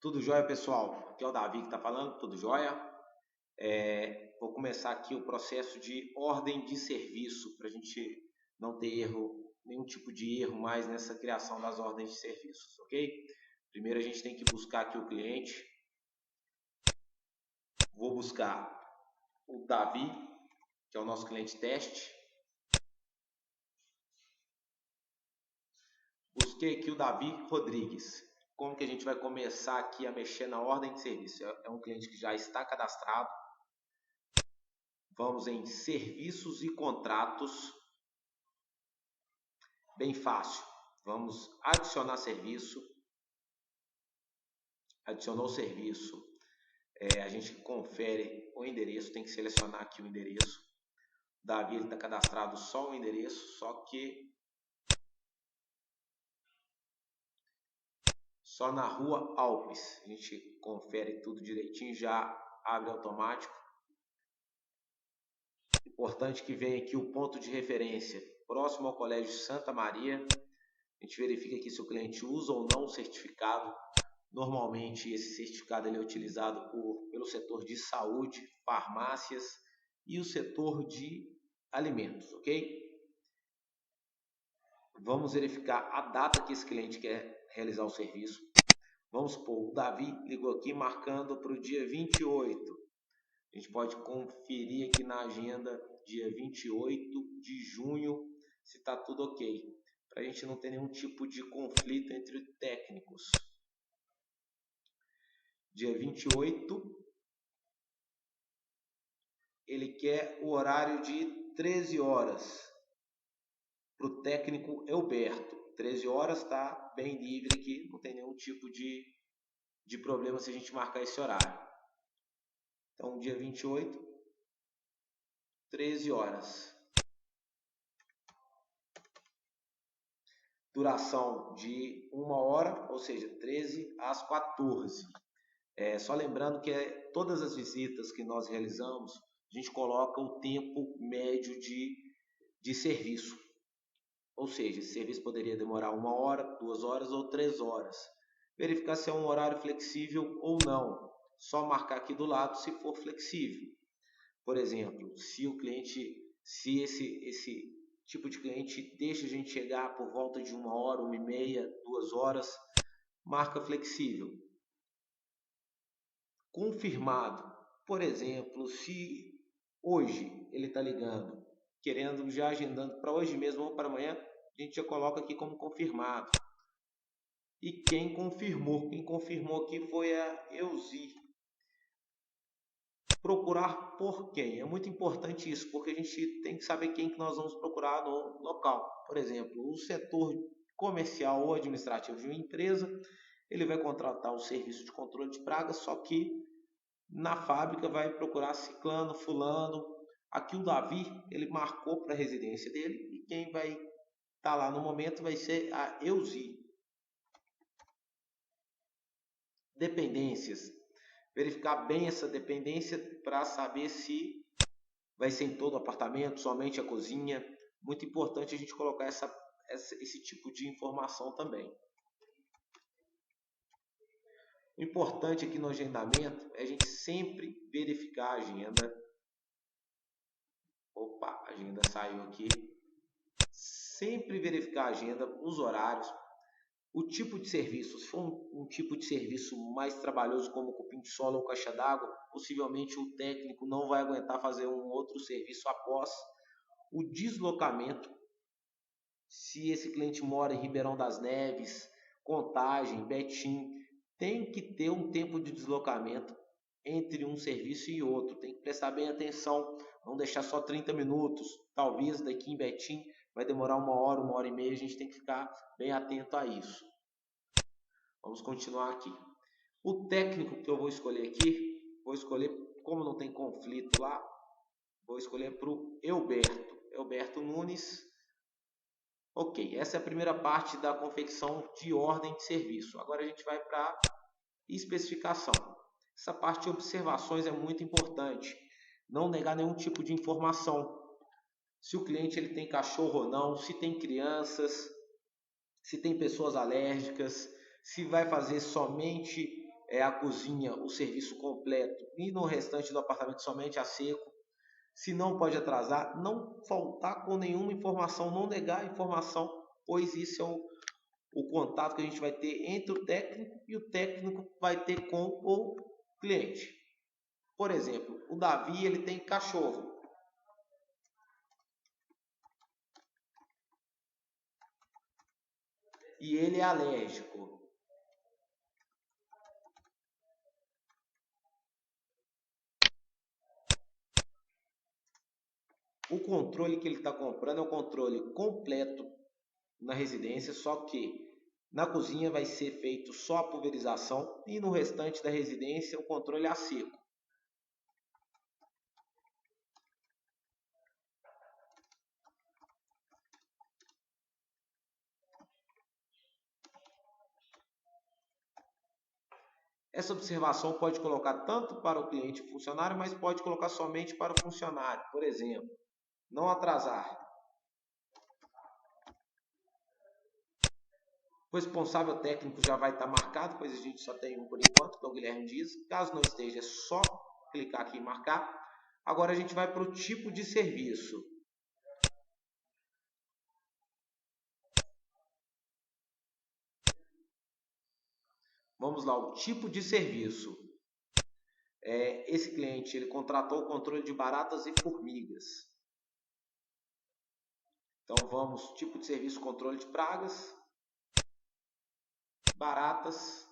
Tudo jóia, pessoal? Aqui é o Davi que está falando, tudo jóia? Vou começar aqui o processo de ordem de serviço para a gente não ter erro, nenhum tipo de erro mais nessa criação das ordens de serviços, ok? Primeiro a gente tem que buscar aqui o cliente. Vou buscar o Davi, que é o nosso cliente teste. Busquei aqui o Davi Rodrigues. Como que a gente vai começar aqui a mexer na ordem de serviço? É um cliente que já está cadastrado. Vamos em serviços e contratos. Bem fácil. Vamos adicionar serviço. Adicionou o serviço. A gente confere o endereço. Tem que selecionar aqui o endereço. O Davi está cadastrado só o endereço, só que só na rua Alpes. A gente confere tudo direitinho, já abre automático. Importante que venha aqui o ponto de referência próximo ao Colégio Santa Maria. A gente verifica aqui se o cliente usa ou não o certificado. Normalmente esse certificado ele é utilizado pelo setor de saúde, farmácias e o setor de alimentos, ok? Vamos verificar a data que esse cliente quer realizar o serviço. Vamos supor, o Davi ligou aqui marcando para o dia 28. A gente pode conferir aqui na agenda dia 28 de junho se está tudo ok, para a gente não ter nenhum tipo de conflito entre técnicos. Dia 28, ele quer o horário de 13 horas para o técnico Elberto. 13 horas está bem livre aqui, não tem nenhum tipo de problema se a gente marcar esse horário. Então, dia 28, 13 horas. Duração de 1 hora, ou seja, 13 às 14. Só lembrando que todas as visitas que nós realizamos, a gente coloca o tempo médio de serviço. Ou seja, esse serviço poderia demorar 1 hora, 2 horas ou 3 horas. Verificar se é um horário flexível ou não. Só marcar aqui do lado se for flexível. Por exemplo, se esse tipo de cliente deixa a gente chegar por volta de 1 hora, 1h30, 2 horas, marca flexível. Confirmado. Por exemplo, se hoje ele está ligando, querendo já agendando para hoje mesmo ou para amanhã, a gente já coloca aqui como confirmado. E quem confirmou aqui foi a Euzi. Procurar por quem? É muito importante isso, porque a gente tem que saber quem que nós vamos procurar no local. Por exemplo, o setor comercial ou administrativo de uma empresa, ele vai contratar o serviço de controle de pragas, só que na fábrica vai procurar ciclano, fulano. Aqui o Davi, ele marcou para a residência dele e quem vai estar lá no momento vai ser a Euzi. Dependências. Verificar bem essa dependência para saber se vai ser em todo o apartamento, somente a cozinha. Muito importante a gente colocar esse tipo de informação também. O importante aqui no agendamento é a gente sempre verificar a agenda. Opa, a agenda saiu aqui. Sempre verificar a agenda, os horários. O tipo de serviço, se for um tipo de serviço mais trabalhoso como cupim de sola ou caixa d'água, possivelmente o técnico não vai aguentar fazer um outro serviço após o deslocamento. Se esse cliente mora em Ribeirão das Neves, Contagem, Betim, tem que ter um tempo de deslocamento entre um serviço e outro. Tem que prestar bem atenção, não deixar só 30 minutos. Talvez daqui em Betim vai demorar 1 hora, 1h30, a gente tem que ficar bem atento a isso. Vamos continuar aqui. O técnico que eu vou escolher aqui, como não tem conflito lá, vou escolher para o Elberto Nunes. Ok, essa é a primeira parte da confecção de ordem de serviço. Agora a gente vai para a especificação. Essa parte de observações é muito importante. Não negar nenhum tipo de informação. Se o cliente ele tem cachorro ou não, se tem crianças, se tem pessoas alérgicas, se vai fazer somente a cozinha, o serviço completo e no restante do apartamento somente a seco. Se não, pode atrasar, não faltar com nenhuma informação, não negar a informação, pois isso é o contato que a gente vai ter entre o técnico e o técnico vai ter com o cliente. Por exemplo, o Davi, ele tem cachorro. E ele é alérgico. O controle que ele está comprando é um controle completo na residência, só que na cozinha vai ser feito só a pulverização e no restante da residência o controle é a seco. Essa observação pode colocar tanto para o cliente e funcionário, mas pode colocar somente para o funcionário. Por exemplo, não atrasar. O responsável técnico já vai estar marcado, pois a gente só tem um por enquanto, que é o Guilherme Dias. Caso não esteja, é só clicar aqui em marcar. Agora a gente vai para o tipo de serviço. Vamos lá, o tipo de serviço. Esse cliente ele contratou o controle de baratas e formigas. Então vamos, tipo de serviço, controle de pragas, baratas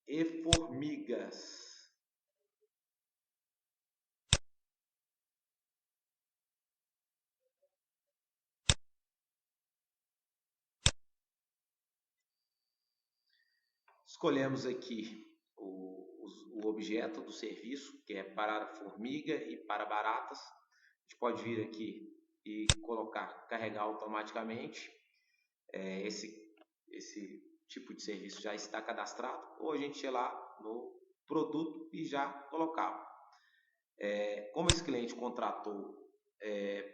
e formigas. Escolhemos aqui o objeto do serviço, que é para formiga e para baratas. A gente pode vir aqui e colocar, carregar automaticamente. Esse tipo de serviço já está cadastrado, ou a gente ir lá no produto e já colocava. Como esse cliente contratou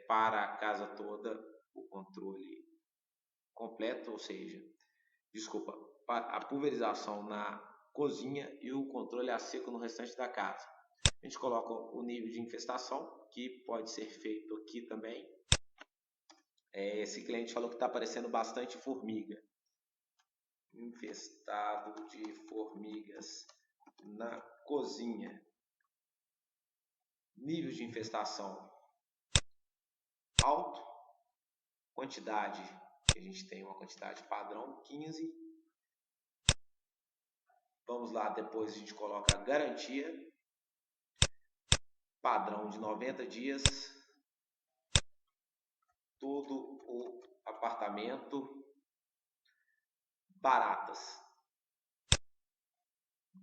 para a casa toda o controle completo, ou seja, a pulverização na cozinha e o controle a seco no restante da casa. A gente coloca o nível de infestação, que pode ser feito aqui também. Esse cliente falou que está aparecendo bastante formiga. Infestado de formigas na cozinha. Nível de infestação alto. Quantidade, a gente tem uma quantidade padrão, 15. Vamos lá, depois a gente coloca a garantia. Padrão de 90 dias. Todo o apartamento. Baratas.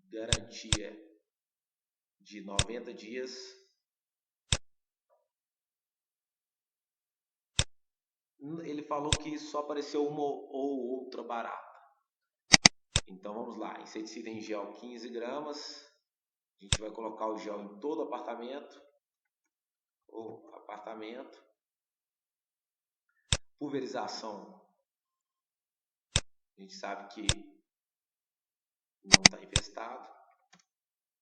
Garantia de 90 dias. Ele falou que só apareceu uma ou outra barata. Então vamos lá, inseticida em gel 15 gramas. A gente vai colocar o gel em todo o apartamento. Pulverização. A gente sabe que não está infestado.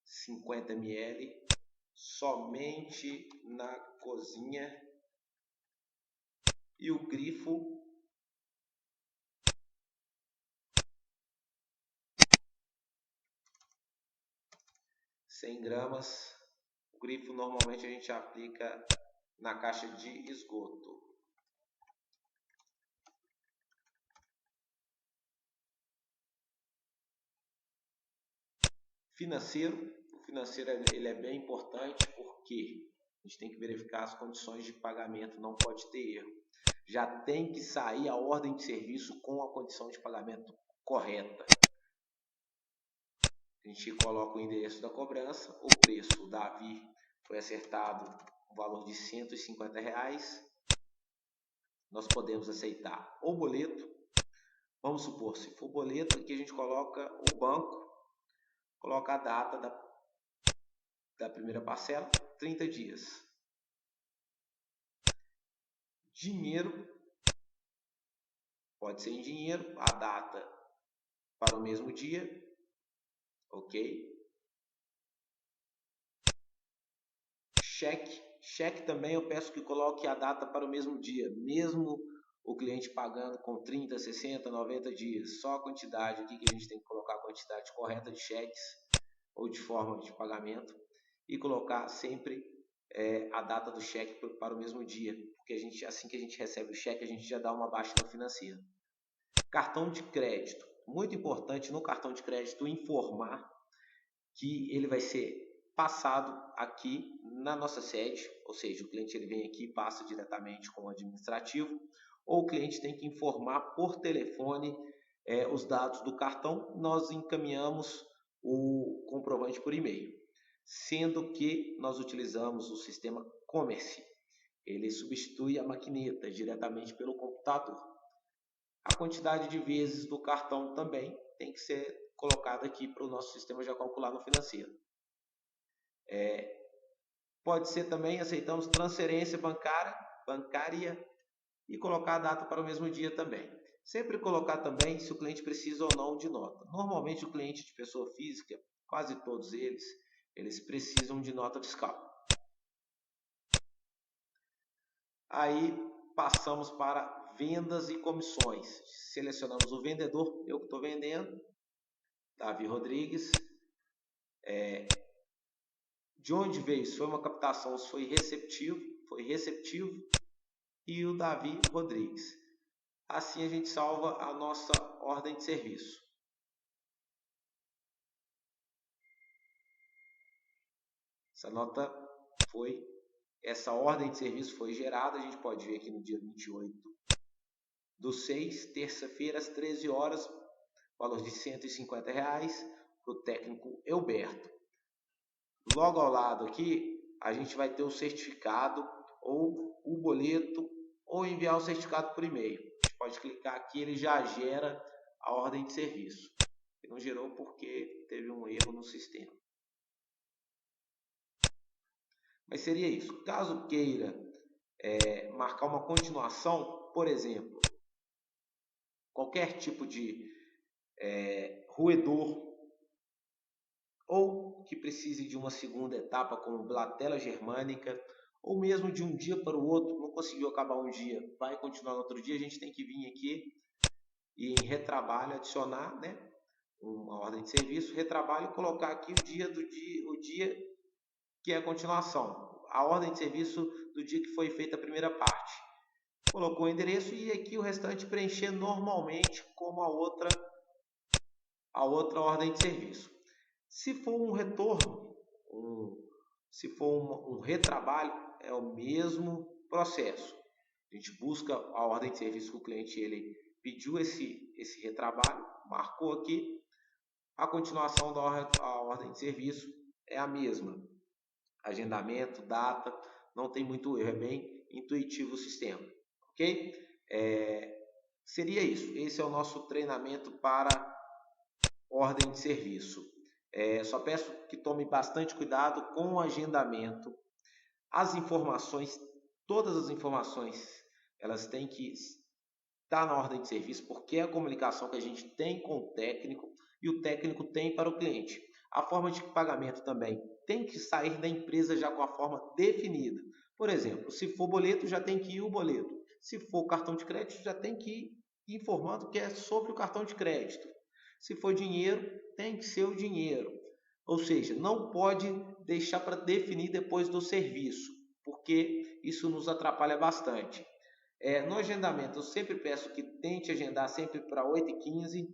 50 ml. Somente na cozinha. E o grifo. $100 gramas. O grifo normalmente a gente aplica na caixa de esgoto. Financeiro. O financeiro ele é bem importante porque a gente tem que verificar as condições de pagamento, não pode ter erro. Já tem que sair a ordem de serviço com a condição de pagamento correta. A gente coloca o endereço da cobrança, o preço. O Davi foi acertado o valor de R$150. Nós podemos aceitar o boleto. Vamos supor, se for boleto, aqui a gente coloca o banco, coloca a data da primeira parcela, 30 dias. Dinheiro Pode ser em dinheiro, a data para o mesmo dia, ok? Cheque também eu peço que coloque a data para o mesmo dia, mesmo o cliente pagando com 30, 60, 90 dias, só a quantidade aqui que a gente tem que colocar a quantidade correta de cheques ou de forma de pagamento e colocar sempre a data do cheque para o mesmo dia, porque assim que a gente recebe o cheque, a gente já dá uma baixa no financeiro. Cartão de crédito, muito importante no cartão de crédito informar que ele vai ser passado aqui na nossa sede, ou seja, o cliente ele vem aqui e passa diretamente com o administrativo, ou o cliente tem que informar por telefone os dados do cartão, nós encaminhamos o comprovante por e-mail, sendo que nós utilizamos o sistema Commerce, ele substitui a maquineta diretamente pelo computador. A quantidade de vezes do cartão também tem que ser colocada aqui para o nosso sistema já calcular no financeiro. Pode ser também, aceitamos transferência bancária e colocar a data para o mesmo dia também. Sempre colocar também se o cliente precisa ou não de nota. Normalmente o cliente de pessoa física, quase todos eles precisam de nota fiscal. Aí passamos para vendas e comissões. Selecionamos o vendedor, eu que estou vendendo, Davi Rodrigues. De onde veio? Se foi uma captação, se foi receptivo, e o Davi Rodrigues. Assim a gente salva a nossa ordem de serviço. Essa ordem de serviço foi gerada, a gente pode ver aqui no dia 28/6, terça-feira, às 13 horas, valor de R$150 para o técnico Elberto. Logo ao lado aqui, a gente vai ter o certificado ou o boleto ou enviar o certificado por e-mail. A gente pode clicar aqui, ele já gera a ordem de serviço. Ele não gerou porque teve um erro no sistema. Mas seria isso. Caso queira marcar uma continuação, por exemplo, qualquer tipo de roedor ou que precise de uma segunda etapa como blatela germânica, ou mesmo de um dia para o outro, não conseguiu acabar um dia, vai continuar no outro dia, a gente tem que vir aqui e em retrabalho adicionar, uma ordem de serviço, retrabalho e colocar aqui o dia que é a continuação, a ordem de serviço do dia que foi feita a primeira parte. Colocou o endereço e aqui o restante preencher normalmente como a outra ordem de serviço. Se for um retorno, se for um retrabalho, é o mesmo processo. A gente busca a ordem de serviço que o cliente ele pediu esse retrabalho, marcou aqui, a continuação da ordem de serviço é a mesma. Agendamento, data, não tem muito erro, é bem intuitivo o sistema, ok? Seria isso, esse é o nosso treinamento para ordem de serviço. Só peço que tome bastante cuidado com o agendamento. As informações, todas as informações, elas têm que estar na ordem de serviço, porque é a comunicação que a gente tem com o técnico e o técnico tem para o cliente. A forma de pagamento também tem que sair da empresa já com a forma definida. Por exemplo, se for boleto, já tem que ir o boleto. Se for cartão de crédito, já tem que ir informando que é sobre o cartão de crédito. Se for dinheiro, tem que ser o dinheiro. Ou seja, não pode deixar para definir depois do serviço, porque isso nos atrapalha bastante. No agendamento, eu sempre peço que tente agendar sempre para 8h15,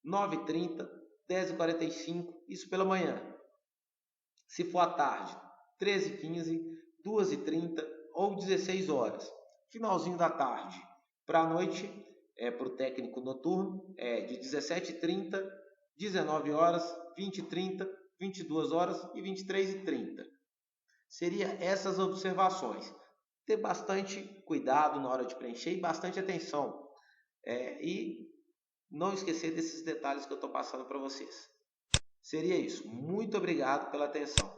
9h30, 10h45, isso pela manhã. Se for à tarde, 13h15, 2h30 ou 16 horas. Finalzinho da tarde. Para a noite, para o técnico noturno, de 17h30, 19 horas, 20h30, 22 horas e 23h30. Seria essas observações. Ter bastante cuidado na hora de preencher e bastante atenção. E não esquecer desses detalhes que eu estou passando para vocês. Seria isso. Muito obrigado pela atenção.